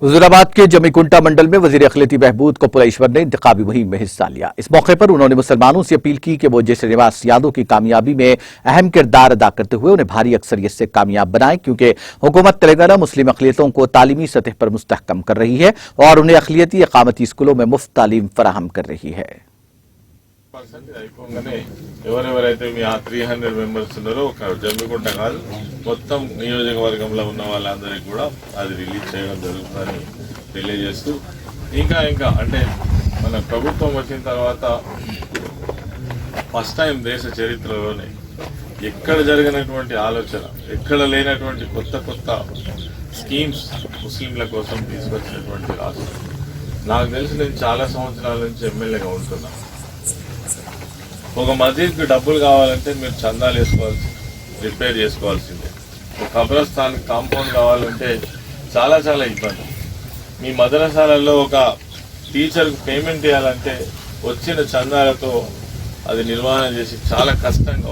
हुजूराबाद के जमीकुंटा मंडल में वजीर अखिलती बहबूद कोपुलेश्वर ने इंतखाबी मुहिम में हिस्सा लिया। इस मौके पर उन्होंने मुसलमानों से अपील की कि वो जय श्रीनिवास यादव की कामयाबी में अहम किरदार अदा करते हुए उन्हें भारी अक्सरियत से कामयाब बनाएं, क्योंकि हुकूमत तेलंगाना मुस्लिम अकलियतों को तालीमी सतह पर मुस्तहकम कर रही है और उन्हें अकलियती इकामती स्कूलों में मुफ्त तालीम फराहम कर रही है। అయిపోగానే ఎవరెవరైతే మీ 300 మెంబర్స్ ఉన్నారో ఒక జమ్మికుంట కాదు మొత్తం నియోజకవర్గంలో ఉన్న వాళ్ళందరికీ కూడా అది రిలీజ్ చేయడం జరుగుతుందని తెలియజేస్తూ ఇంకా అంటే మన ప్రభుత్వం వచ్చిన తర్వాత ఫస్ట్ టైం దేశ చరిత్రలోనే ఎక్కడ జరిగినటువంటి ఆలోచన, ఎక్కడ లేనటువంటి కొత్త స్కీమ్స్ ముస్లింల కోసం తీసుకొచ్చినటువంటి రాష్ట్రం. నాకు తెలిసి నేను చాలా సంవత్సరాల నుంచి ఎమ్మెల్యేగా ఉంటున్నా. ఒక మసీద్కి డబ్బులు కావాలంటే మీరు చందాలు వేసుకోవాల్సి, రిపేర్ చేసుకోవాల్సిందే. ఒక కబ్రస్థాన్ కాంపౌండ్ కావాలంటే చాలా ఇబ్బంది. మీ మదరసాలలో ఒక టీచర్కి పేమెంట్ చేయాలంటే వచ్చిన చందాలతో అది నిర్వహణ చేసి చాలా కష్టంగా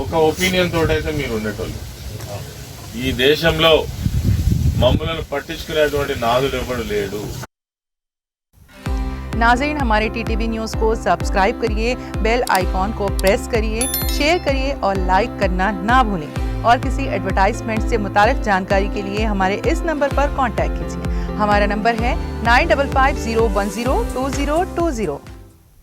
ఒక ఒపీనియన్ తోటైతే మీరు ఉండేటోళ్ళు. ఈ దేశంలో మమ్మల్ని పట్టించుకునేటువంటి నాదుడు ఎవడు లేడు. नाज़रीन, हमारे टीटीवी न्यूज़ को सब्सक्राइब करिए, बेल आइकॉन को प्रेस करिए, शेयर करिए और लाइक करना ना भूलें। और किसी एडवर्टाइजमेंट से मुताल्लिक़ जानकारी के लिए हमारे इस नंबर पर कांटेक्ट कीजिए। हमारा नंबर है 9550102020।